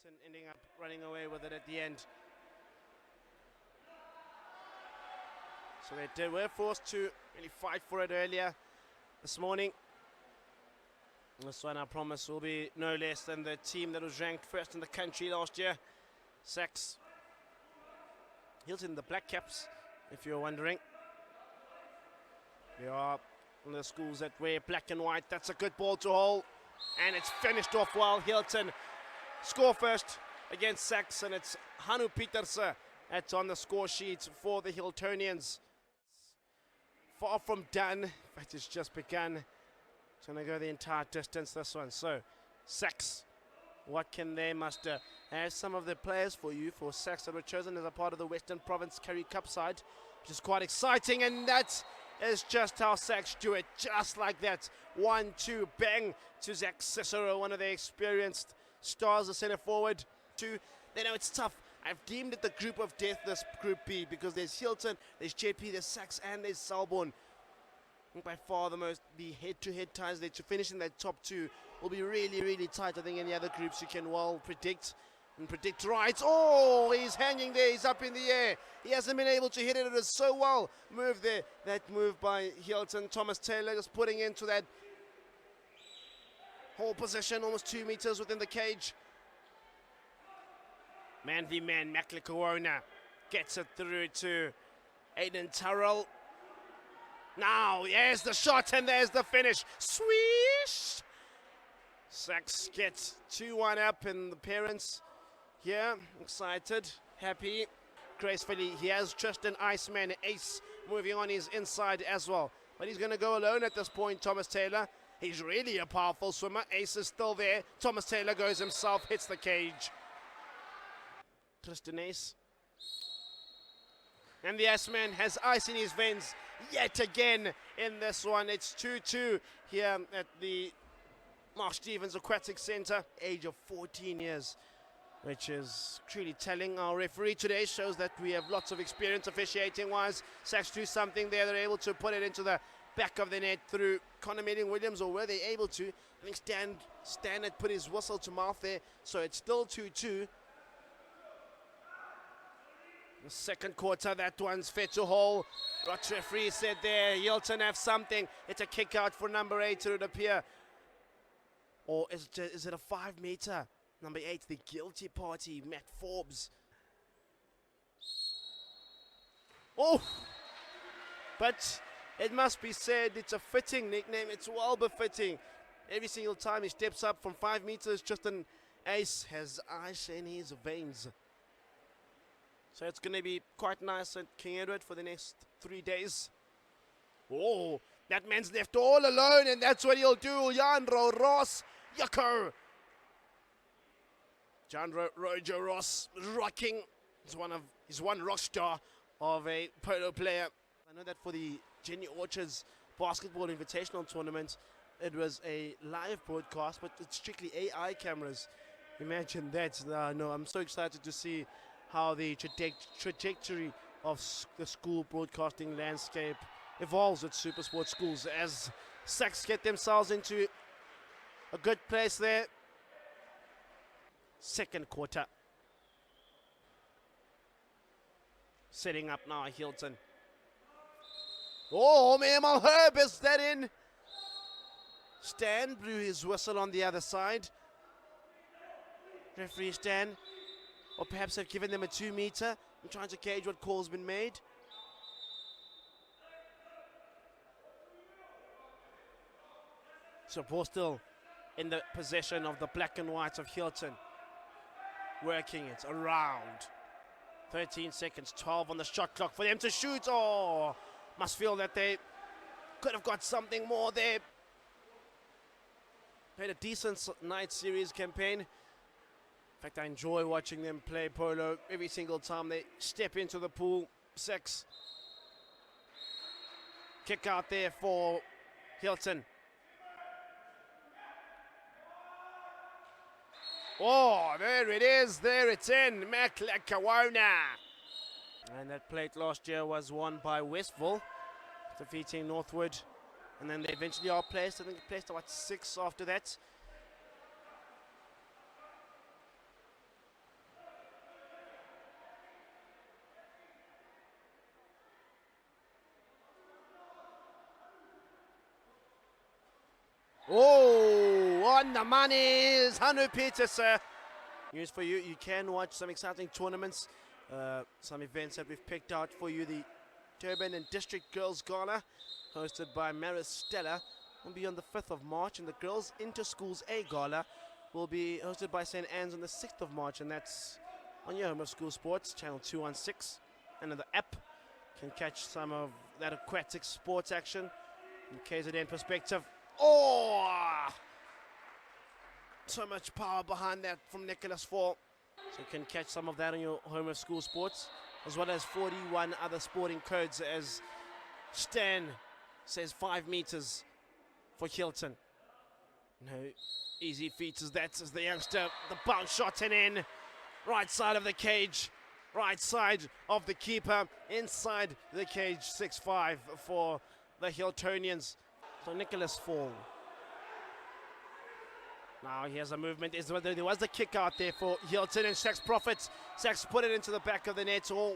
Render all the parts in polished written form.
Hilton ending up running away with it at the end. So they were forced to really fight for it earlier this morning. This one, I promise, will be no less than the team that was ranked first in the country last year, SACS. Hilton, the Black Caps, if you're wondering. They are one of the schools that wear black and white. That's a good ball to hold, and it's finished off well. Hilton score first against SACS, and it's Hanu Pieterse that's on the score sheet for the Hiltonians. Far from done, but it's just begun. It's going to go the entire distance, this one. So, SACS, what can they muster? As some of the players for you, for SACS, that were chosen as a part of the Western Province Currie Cup side, which is quite exciting, and that is just how SACS do it, just like that. 1-2, bang, to Zach Cicero, one of the experienced stars, the centre forward. 2, they know it's tough. I've deemed it the group of death, this Group B, because there's Hilton, there's JP, there's SACS, and there's Selborne. By far the head-to-head ties there to finish in that top 2 will be really, really tight. I think any other groups you can well predict and predict right. Oh, he's hanging there, he's up in the air. He hasn't been able to hit it. It is so well moved there. That move by Hilton. Thomas Taylor just putting into that whole position, almost 2 meters within the cage. Man v man, Mackley gets it through to Aiden Turrell. Now, there's the shot and there's the finish. Swish! SACS gets 2-1 up, and the parents here excited, happy, gracefully. He has Tristan Iceman, Ace, moving on his inside as well. But he's going to go alone at this point, Thomas Taylor. He's really a powerful swimmer. Ace is still there. Thomas Taylor goes himself, hits the cage. Tristan Ace. And the Iceman has ice in his veins yet again in this one. It's 2-2 here at the Mark Stevens Aquatic Centre. Age of 14 years, which is truly telling. Our referee today shows that we have lots of experience officiating-wise. SACS do something there. They're able to put it into the back of the net through Connor Medding-Williams, or were they able to? I think Stan had put his whistle to mouth there, so it's still 2-2. The second quarter, that one's fair to hold. What referee said there, Hilton have something. It's a kick out for number 8, it would appear. Or is it a 5-meter? Number 8, the guilty party, Matt Forbes. Oh! But it must be said, it's a fitting nickname. It's well befitting. Every single time he steps up from 5 meters, Tristan Ace has ice in his veins. So it's going to be quite nice at King Edward for the next 3 days. Oh, that man's left all alone, and that's what he'll do. Janro Ross, yucko. Janro Rojo Ross rocking. He's one rock star of a polo player. I know that for the Jenny Orchards Basketball Invitational Tournament, it was a live broadcast, but it's strictly AI cameras. Imagine that. No, I'm so excited to see how the trajectory of the school broadcasting landscape evolves at SuperSport Schools as SACS get themselves into a good place there. Second quarter. Setting up now, Hilton. Oh, Meemal Herb, is that in? Stan blew his whistle on the other side. Referee Stan, or perhaps have given them a 2-meter. I'm trying to gauge what call's been made. So ball still in the possession of the black and white of Hilton. Working it around. 13 seconds, 12 on the shot clock for them to shoot. Oh, must feel that they could have got something more there. Played a decent night series campaign. In fact, I enjoy watching them play polo every single time they step into the pool. SACS. Kick out there for Hilton. Oh, there it is. There it's in. Mackley. And that plate last year was won by Westville, defeating Northwood. And then they eventually are placed. I think they placed about 6 after that. Oh, on the money is Hanu Petersen. News for you, you can watch some exciting tournaments, some events that we've picked out for you. The Durban and District Girls Gala, hosted by Maris Stella, will be on the 5th of March, and the Girls Inter-Schools A Gala will be hosted by St. Anne's on the 6th of March, and that's on your home of School Sports, channel 216, and on the app. Can catch some of that aquatic sports action from KZN perspective. Oh! So much power behind that from Nicholas Fall. So you can catch some of that on your home of School Sports, as well as 41 other sporting codes, as Stan says 5 meters for Hilton. No easy feats as that as the youngster, the bounce shot and in. Right side of the cage, right side of the keeper, inside the cage, 6-5 for the Hiltonians. So Nicholas Fall. Now he has a movement. There was the kick out there for Hilton, and SACS profits. SACS put it into the back of the net, or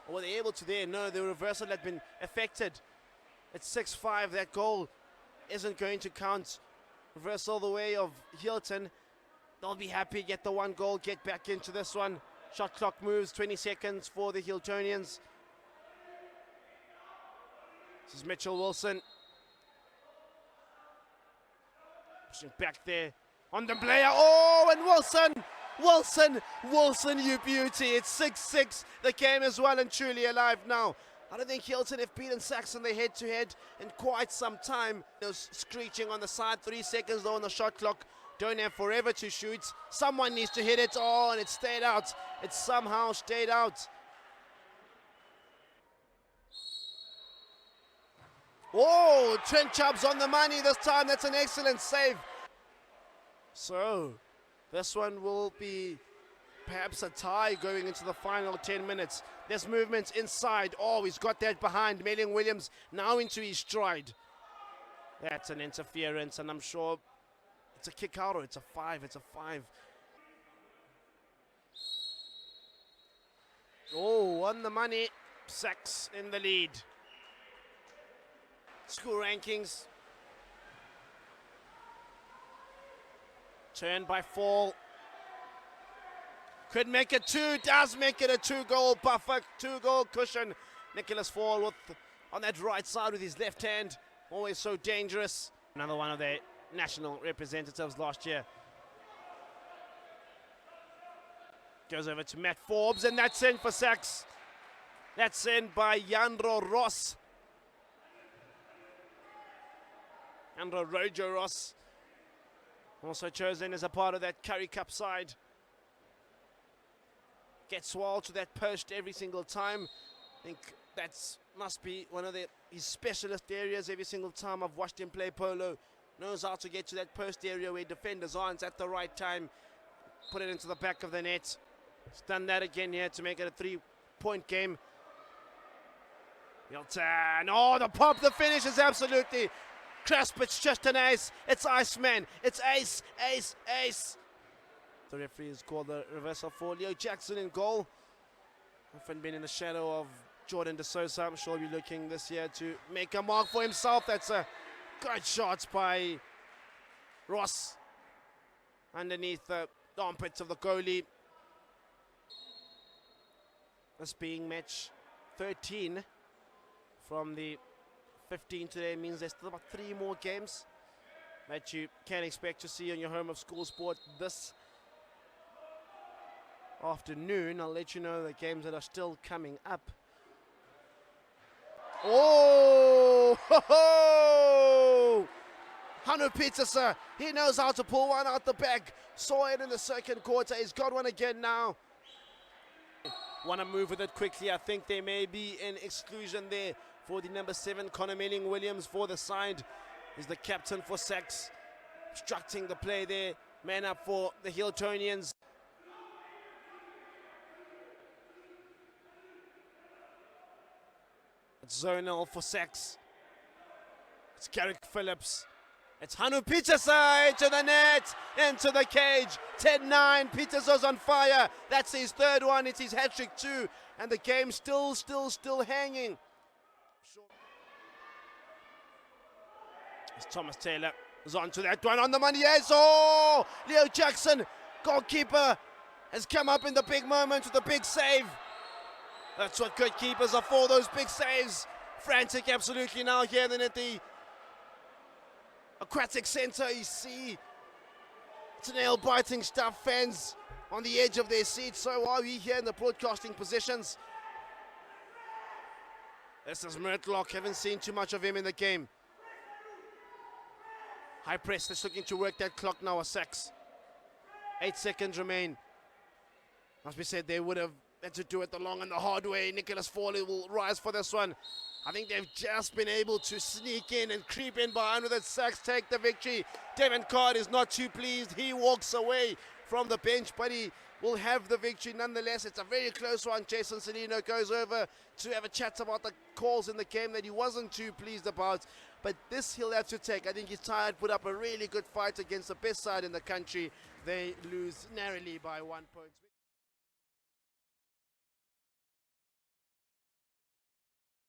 were they able to there? No, the reversal had been affected. It's 6-5. That goal isn't going to count. Reversal the way of Hilton. They'll be happy, get the 1 goal, get back into this one. Shot clock moves, 20 seconds for the Hiltonians. This is Mitchell Wilson. Pushing back there on the player. Oh, and Wilson, you beauty. It's 6-6. The game is well and truly alive now. I don't think Hilton have beaten SACS in the head-to-head in quite some time. Those screeching on the side, 3 seconds though on the shot clock. Don't have forever to shoot. Someone needs to hit it. Oh, and it stayed out. It somehow stayed out. Oh, Trent Chubb's on the money this time. That's an excellent save. So, this one will be perhaps a tie going into the final 10 minutes. There's movement inside. Oh, he's got that behind. Melling Williams now into his stride. That's an interference, and I'm sure it's a kick out, or it's a 5. It's a 5. Oh, on the money. SACS in the lead. School rankings. Turned by Fall. Could make it 2, does make it a 2-goal buffer, 2-goal cushion. Nicholas Fall on that right side with his left hand. Always so dangerous. Another one of their national representatives last year. Goes over to Matt Forbes, and that's in for SACS. That's in by Yandro Ross. Yandro Rojo Ross. Also chosen as a part of that Currie Cup side. Gets Swall to that post every single time. I think that must be one of his specialist areas every single time I've watched him play polo. Knows how to get to that post area where defenders aren't at the right time. Put it into the back of the net. He's done that again here to make it a 3-point game. Hilton. Oh, the pop, the finish is absolutely crisp. It's just an ace. It's Iceman. It's ace, ace, ace. The referee has called the reversal for Leo Jackson in goal. Often been in the shadow of Jordan De Sousa. I'm sure he'll be looking this year to make a mark for himself. That's a good shot by Ross underneath the armpits of the goalie. This being match 13 from the 15 today means there's still about 3 more games that you can expect to see on your home of School Sport this afternoon. I'll let you know the games that are still coming up. Oh, ho, ho! Hanu Petersen, he knows how to pull one out the bag. Saw it in the second quarter. He's got one again now. Want to move with it quickly. I think there may be an exclusion there for the number 7, Connor Melling Williams for the side. He's the captain for SACS. Obstructing the play there. Man up for the Hiltonians. It's zonal for SACS. It's Garrick Phillips. It's Hanu Petersen into the net, into the cage. 10-9, Petersen's on fire. That's his 3rd one. It's his hat-trick too. And the game still hanging. It's Thomas Taylor is on to that one on the money. Yes, oh, Leo Jackson, goalkeeper, has come up in the big moment with a big save. That's what good keepers are for, those big saves. Frantic absolutely now here then at the Aquatic Centre. You see, it's nail-biting stuff. Fans on the edge of their seats. So are we here in the broadcasting positions. This is Murtlock. Haven't seen too much of him in the game. High press. That's looking to work that clock now. A SACS. 8 seconds remain. As we said, they would have had to do it the long and the hard way. Nicholas Fawley will rise for this one. I think they've just been able to sneak in and creep in behind with that SACS, take the victory. Devin Card is not too pleased. He walks away from the bench, but he will have the victory nonetheless. It's a very close one. Jason Salino goes over to have a chat about the calls in the game that he wasn't too pleased about. But this he'll have to take. I think he's tired, put up a really good fight against the best side in the country. They lose narrowly by 1 point.